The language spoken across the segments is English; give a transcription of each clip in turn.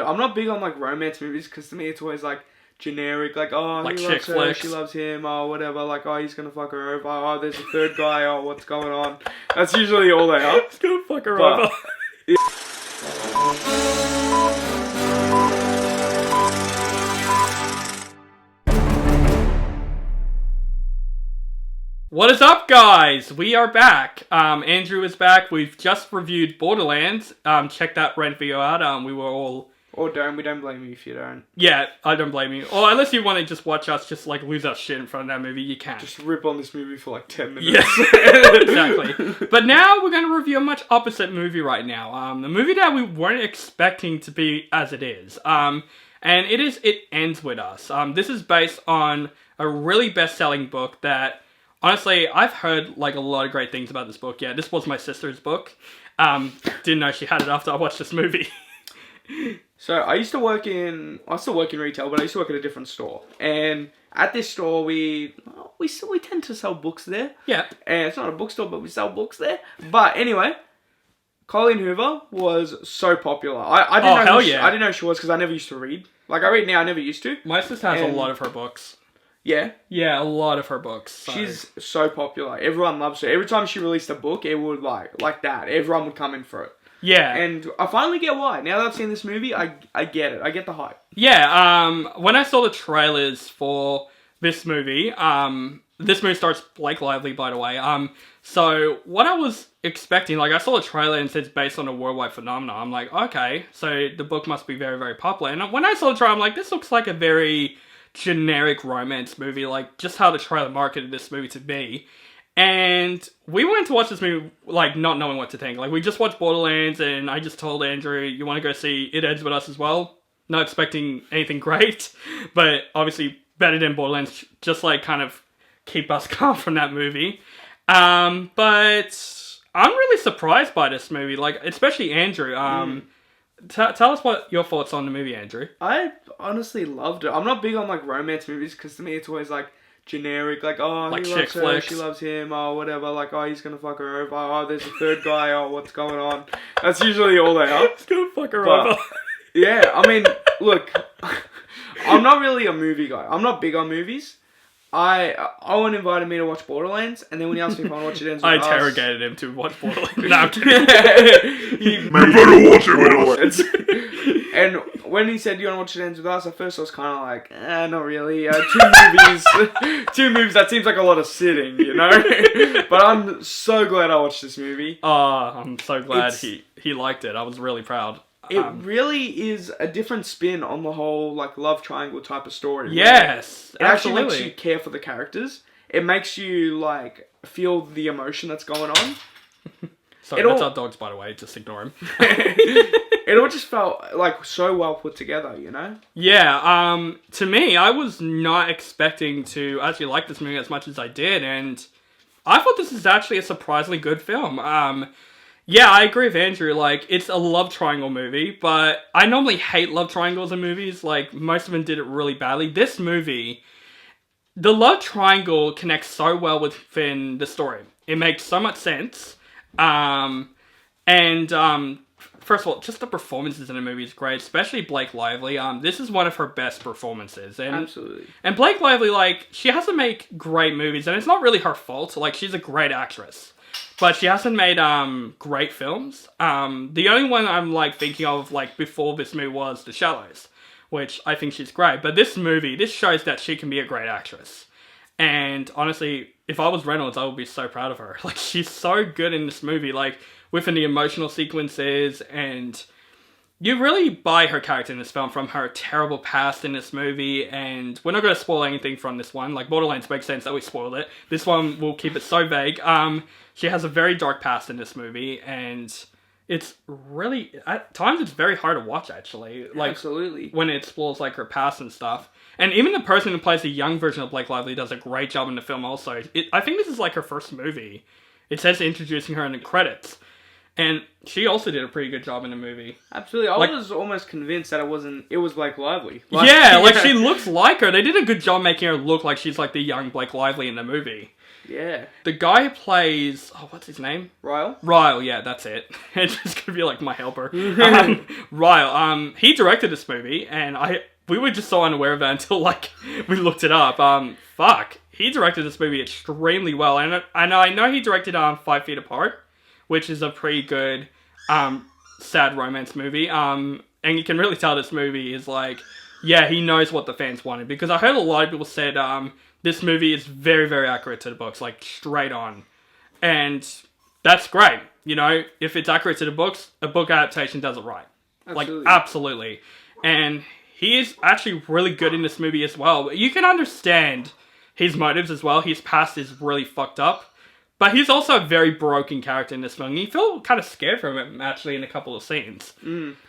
I'm not big on like romance movies because to me it's always like generic, like like he chick loves her, flicks. she loves him, whatever, like he's gonna fuck her over, there's a third guy, what's going on? That's usually all they are. He's gonna fuck her But- over. What is up, guys? We are back. Andrew is back. We've just reviewed Borderlands. Check that rent video out. We were all... Or don't, we don't blame you if you don't. Yeah, I don't blame you. Or unless you want to just watch us just like lose our shit in front of that movie, you can. Just rip on this movie for like 10 minutes. Yeah, exactly. But now we're going to review a much opposite movie right now. The movie that we weren't expecting to be as it is. And It Ends With Us. This is based on a really best-selling book that, honestly, I've heard like a lot of great things about this book. Yeah, this was my sister's book. Didn't know she had it after I watched this movie. So I still work in retail, but I used to work at a different store. And at this store, we tend to sell books there. Yeah. And it's not a bookstore, but we sell books there. But anyway, Colleen Hoover was so popular. I didn't know she was because I never used to read. Like I read now, I never used to. My sister has a lot of her books. Yeah? Yeah, a lot of her books. So. She's so popular. Everyone loves her. Every time she released a book, it would like that. Everyone would come in for it. Yeah. And I finally get why. Now that I've seen this movie, I get it. I get the hype. Yeah, when I saw the trailers for this movie stars Blake Lively, by the way. So what I was expecting, like I saw the trailer and it says based on a worldwide phenomenon. I'm like, okay, so the book must be very, very popular. And when I saw the trailer, I'm like, this looks like a very generic romance movie, like just how the trailer marketed this movie to be. And we went to watch this movie, like, not knowing what to think. Like, we just watched Borderlands, and I just told Andrew, you want to go see It Ends With Us as well? Not expecting anything great, but obviously better than Borderlands, just, like, kind of keep us calm from that movie. But I'm really surprised by this movie, like, especially Andrew. Tell us what your thoughts on the movie, Andrew. I honestly loved it. I'm not big on, like, romance movies, because to me it's always, like, generic, like like he chick loves her, flicks. she loves him, whatever, like he's gonna fuck her over, there's a third guy, what's going on? That's usually all they are. He's gonna fuck her But, over. Yeah, I mean, look, I'm not really a movie guy. I'm not big on movies. Owen invited me to watch Borderlands, and then when he asked me if I want to watch It Ends With I Us... interrogated him to watch Borderlands. No, I'm kidding. You better watch It With Us. And when he said, you want to watch It Ends With Us, at first I was kind of like, not really. Two movies, that seems like a lot of sitting, you know? But I'm so glad I watched this movie. Oh, I'm so glad he liked it. I was really proud. It really is a different spin on the whole, like, love triangle type of story. Yes, it actually makes you care for the characters. It makes you, like, feel the emotion that's going on. Sorry, that's our dogs, by the way. Just ignore him. It all just felt, like, so well put together, you know? Yeah, to me, I was not expecting to actually like this movie as much as I did, and I thought this is actually a surprisingly good film. Yeah, I agree with Andrew, like, it's a love triangle movie, but I normally hate love triangles in movies, like, most of them did it really badly. This movie, the love triangle connects so well within the story. It makes so much sense, first of all, just the performances in the movie is great, especially Blake Lively. This is one of her best performances. And, absolutely. And Blake Lively, like, she has to make great movies, and it's not really her fault. Like, she's a great actress. But she hasn't made great films. The only one I'm like thinking of like before this movie was The Shallows, which I think she's great. But this shows that she can be a great actress. And honestly, if I was Reynolds, I would be so proud of her. Like, she's so good in this movie, like within the emotional sequences, and you really buy her character in this film from her terrible past in this movie. And we're not going to spoil anything from this one. Like, Borderlands makes sense that we spoiled it. This one will keep it so vague. She has a very dark past in this movie, and it's really, at times it's very hard to watch, actually. Like, absolutely. When it explores, like, her past and stuff. And even the person who plays the young version of Blake Lively does a great job in the film also. I think this is, like, her first movie. It says introducing her in the credits. And she also did a pretty good job in the movie. Absolutely. I was almost convinced that it was Blake Lively. Like, yeah, like, she looks like her. They did a good job making her look like she's, like, the young Blake Lively in the movie. Yeah. The guy who plays... Oh, what's his name? Ryle, yeah, that's it. It's just going to be like my helper. Ryle, he directed this movie, and we were just so unaware of it until, like, we looked it up. He directed this movie extremely well, and I know he directed 5 Feet Apart, which is a pretty good sad romance movie. And you can really tell this movie is like, yeah, he knows what the fans wanted, because I heard a lot of people said this movie is very, very accurate to the books, like straight on, and that's great. You know, if it's accurate to the books, a book adaptation does it right. Absolutely. Like, absolutely. And he is actually really good in this movie as well. But you can understand his motives as well. His past is really fucked up. But he's also a very broken character in this film. You feel kind of scared for him, actually, in a couple of scenes.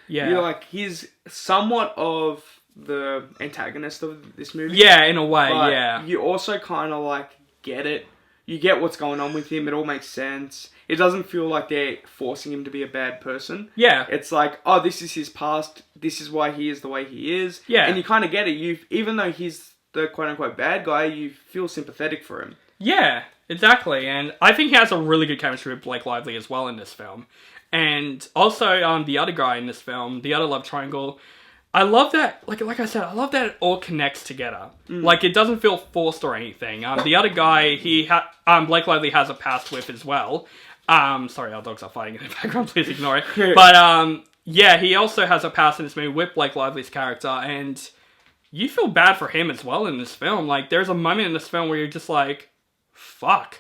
Yeah. You're like, he's somewhat of the antagonist of this movie. Yeah, in a way, but yeah. you also kind of, like, get it. You get what's going on with him. It all makes sense. It doesn't feel like they're forcing him to be a bad person. Yeah. It's like, oh, this is his past. This is why he is the way he is. Yeah. And you kind of get it. Even though he's the quote-unquote bad guy, you feel sympathetic for him. Yeah, exactly. And I think he has a really good chemistry with Blake Lively as well in this film. And also, the other guy in this film, the other love triangle, I love that, like I said, I love that it all connects together. Like, it doesn't feel forced or anything. The other guy, Blake Lively has a past with as well. Sorry, our dogs are fighting in the background, please ignore it. But, yeah, he also has a past in this movie with Blake Lively's character, and you feel bad for him as well in this film. Like, there's a moment in this film where you're just like, fuck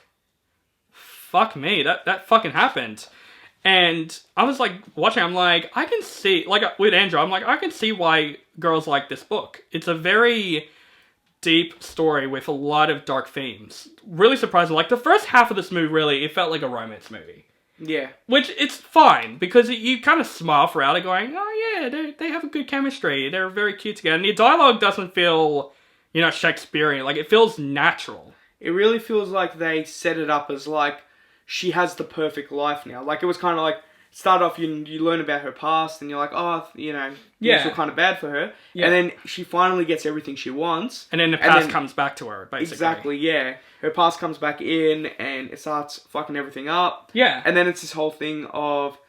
me, that fucking happened. And I was like, watching, I'm like, I can see, like with Andrew, I'm like, I can see why girls like this book. It's a very deep story with a lot of dark themes. Really surprising. Like, the first half of this movie, really, it felt like a romance movie. Yeah. Which, it's fine, because you kind of smile throughout it going, oh yeah, they have a good chemistry. They're very cute together. And the dialogue doesn't feel, Shakespearean. Like, it feels natural. It really feels like they set it up as, like, she has the perfect life now. Like, it was kind of like, start off, you learn about her past, and you're like, oh, you feel kind of bad for her. Yeah. And then she finally gets everything she wants. And then the past comes back to her, basically. Exactly, yeah. Her past comes back in, and it starts fucking everything up. Yeah. And then it's this whole thing of,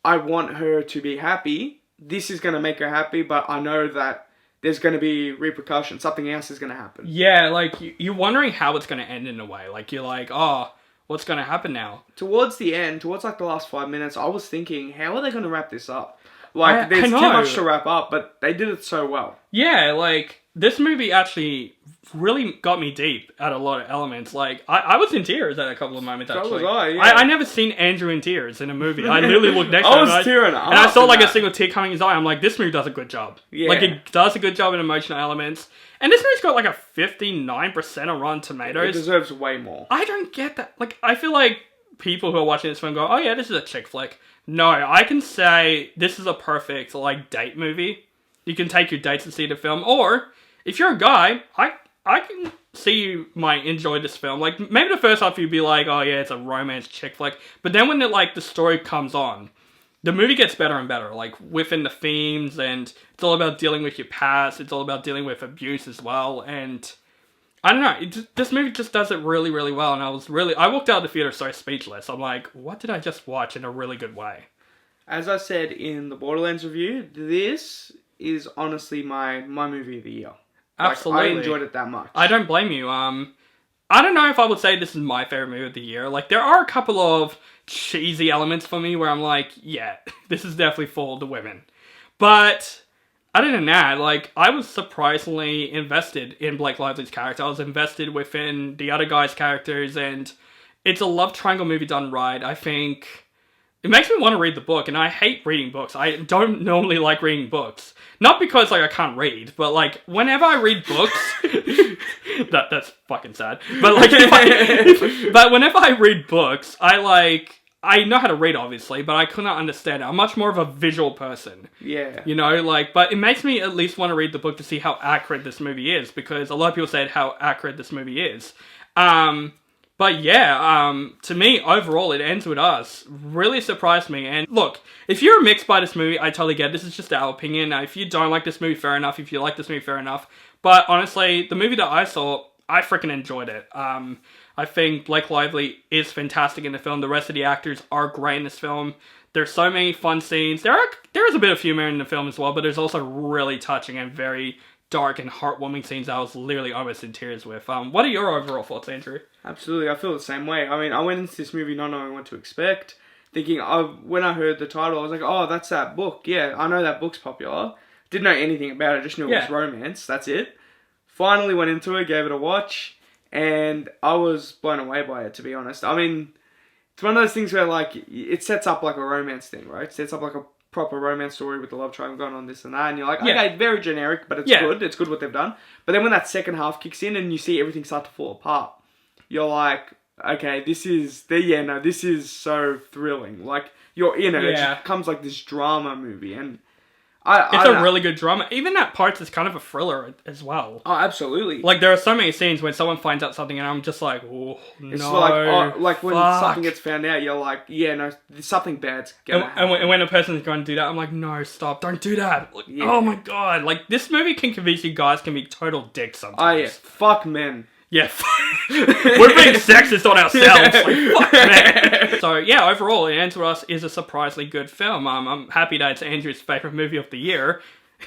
I want her to be happy. This is going to make her happy, but I know that there's going to be repercussions. Something else is going to happen. Yeah, like, you're wondering how it's going to end in a way. Like, you're like, oh, what's going to happen now? Towards the end, like the last 5 minutes, I was thinking, how are they going to wrap this up? Like, there's too much to wrap up, but they did it so well. Yeah, like, this movie actually really got me deep at a lot of elements. Like, I was in tears at a couple of moments, actually. So was I, yeah. I never seen Andrew in tears in a movie. I literally looked next to him. I was tearing up. And I saw, like, a single tear coming in his eye. I'm like, this movie does a good job. Yeah. Like, it does a good job in emotional elements. And this movie's got, like, a 59% on Rotten Tomatoes. It deserves way more. I don't get that. Like, I feel like people who are watching this film go, oh yeah, this is a chick flick. No, I can say this is a perfect, like, date movie. You can take your dates and see the film. Or, if you're a guy, I can see you might enjoy this film. Like, maybe the first half you'd be like, oh yeah, it's a romance chick flick. But then when the story comes on, the movie gets better and better. Like, within the themes, and it's all about dealing with your past. It's all about dealing with abuse as well. And I don't know, this movie just does it really, really well, and I walked out of the theater so speechless. I'm like, what did I just watch in a really good way? As I said in the Borderlands review, this is honestly my movie of the year. Absolutely. Like, I enjoyed it that much. I don't blame you. I don't know if I would say this is my favorite movie of the year. Like, there are a couple of cheesy elements for me where I'm like, yeah, this is definitely for the women. But other than that, like, I was surprisingly invested in Blake Lively's character. I was invested within the other guys' characters, and it's a love triangle movie done right. I think it makes me want to read the book, and I hate reading books. I don't normally like reading books. Not because, like, I can't read, but, like, whenever I read books... that's fucking sad. But, like, but whenever I read books, I know how to read, obviously, but I could not understand it. I'm much more of a visual person. Yeah. But it makes me at least want to read the book to see how accurate this movie is, because a lot of people said how accurate this movie is. But yeah, to me, overall, it ends with us. Really surprised me. And look, if you're mixed by this movie, I totally get it. This is just our opinion. Now, if you don't like this movie, fair enough. If you like this movie, fair enough. But honestly, the movie that I saw, I freaking enjoyed it. I think Blake Lively is fantastic in the film. The rest of the actors are great in this film. There's so many fun scenes. There is a bit of humor in the film as well, but there's also really touching and very dark and heartwarming scenes I was literally almost in tears with. What are your overall thoughts, Andrew? Absolutely, I feel the same way. I mean, I went into this movie not knowing what to expect, thinking, when I heard the title, I was like, oh, that's that book. Yeah, I know that book's popular. Didn't know anything about it, just knew it was romance. That's it. Finally went into it, gave it a watch, and I was blown away by it, to be honest. I mean, it's one of those things where, like, it sets up like a romance thing, right? It sets up like a proper romance story with the love triangle going on, this and that, and you're like, okay, very generic, but it's good. It's good what they've done. But then when that second half kicks in and you see everything start to fall apart, you're like, okay, this is so thrilling. Like, you're in it. It just becomes like this drama movie, and it's a really good drama. Even at parts, it's kind of a thriller as well. Oh, absolutely. Like, there are so many scenes when someone finds out something and I'm just like, oh, no. It's like when something gets found out, you're like, yeah, no, something bad's gonna happen. And when a person's going to do that, I'm like, no, stop, don't do that. Like, oh my god. Like, this movie can convince you guys can be total dicks sometimes. Oh yeah, fuck men. Yeah, we're being sexist on ourselves. Like, fuck, man. So, yeah, overall, It Ends With Us is a surprisingly good film. I'm happy that it's Andrew's favourite movie of the year,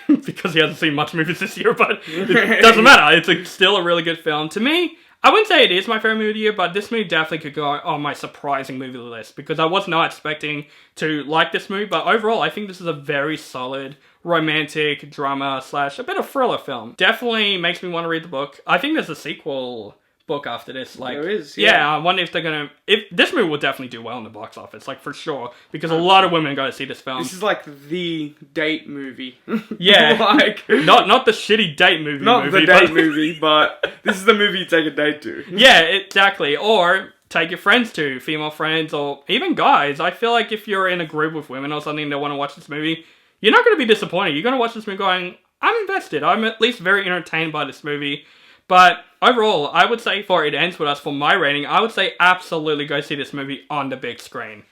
because he hasn't seen much movies this year, but it doesn't matter. It's still a really good film. To me, I wouldn't say it is my favourite movie of the year, but this movie definitely could go on my surprising movie list, because I was not expecting to like this movie, but overall, I think this is a very solid romantic drama / a bit of thriller film. Definitely makes me want to read the book. I think there's a sequel book after this. Like, there is, I wonder if they're gonna. If this movie will definitely do well in the box office, like for sure, because a lot of women go to see this film. This is like the date movie. Yeah, like not the shitty date movie. Not the date movie, but this is the movie you take a date to. Yeah, exactly. Or take your friends to, female friends, or even guys. I feel like if you're in a group with women or something that want to watch this movie, you're not going to be disappointed. You're going to watch this movie going, I'm invested. I'm at least very entertained by this movie. But overall, I would say for It Ends With Us, for my rating, I would say absolutely go see this movie on the big screen.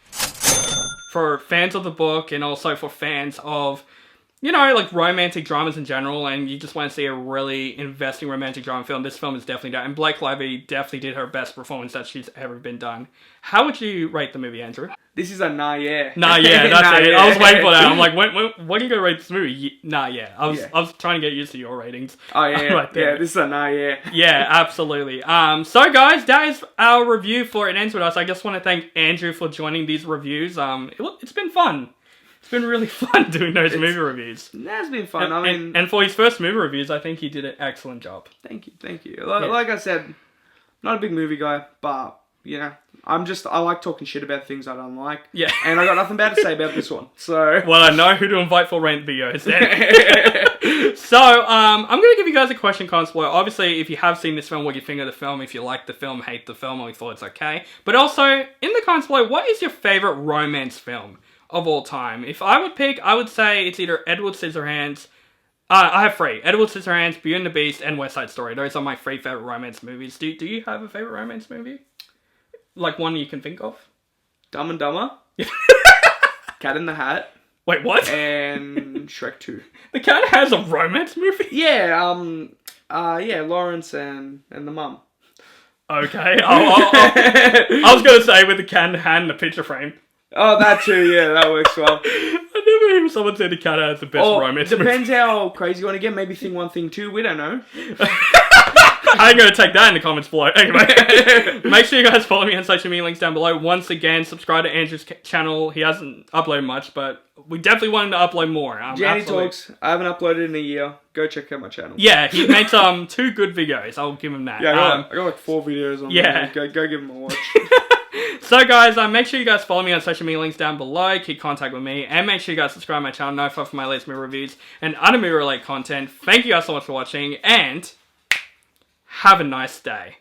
For fans of the book, and also for fans of, like romantic dramas in general, and you just want to see a really investing romantic drama film, this film is definitely done. And Blake Lively definitely did her best performance that she's ever been done. How would you rate the movie, Andrew? This is a nah, yeah. Nah, yeah, that's it. Yeah. I was waiting for that. I'm like, when are you going to rate this movie? Nah, yeah. I was trying to get used to your ratings. Oh, yeah. Right there. Yeah, this is a nah, yeah. Yeah, absolutely. So, guys, that is our review for It Ends With Us. I just want to thank Andrew for joining these reviews. It's been fun. It's been really fun doing those movie reviews. That's been fun. And for his first movie reviews, I think he did an excellent job. Thank you. Like I said, not a big movie guy, but I like talking shit about things I don't like. Yeah. And I got nothing bad to say about this one. So. Well, I know who to invite for rant videos then. So, I'm going to give you guys a question consploit. Obviously, if you have seen this film, what do you think of the film? If you like the film, hate the film, or you thought it's okay. But also, in the consploit, what is your favourite romance film of all time? If I would pick, I would say it's either Edward Scissorhands. I have three. Edward Scissorhands, Beauty and the Beast, and West Side Story. Those are my three favourite romance movies. Do you have a favourite romance movie? Like one you can think of? Dumb and Dumber. Cat in the Hat. Wait, what? And Shrek 2. The Cat has a romance movie? Yeah, Lawrence and the mum. Okay. I was going to say with the cat in the hand and the picture frame. Oh, that too, yeah, that works well. I never heard someone say the Cat has the best romance movie. Depends how crazy you want to get. Maybe Thing 1, Thing 2, we don't know. I ain't going to take that in the comments below. Anyway, make sure you guys follow me on social media links down below. Once again, subscribe to Andrew's channel. He hasn't uploaded much, but we definitely want him to upload more. Janny Talks. I haven't uploaded in a year. Go check out my channel. Yeah, he made 2 good videos. I'll give him that. Yeah, I got like 4 videos on there. Go give him a watch. So guys, make sure you guys follow me on social media links down below, keep contact with me, and make sure you guys subscribe to my channel, notify for my latest movie reviews and other movie related content. Thank you guys so much for watching, and have a nice day.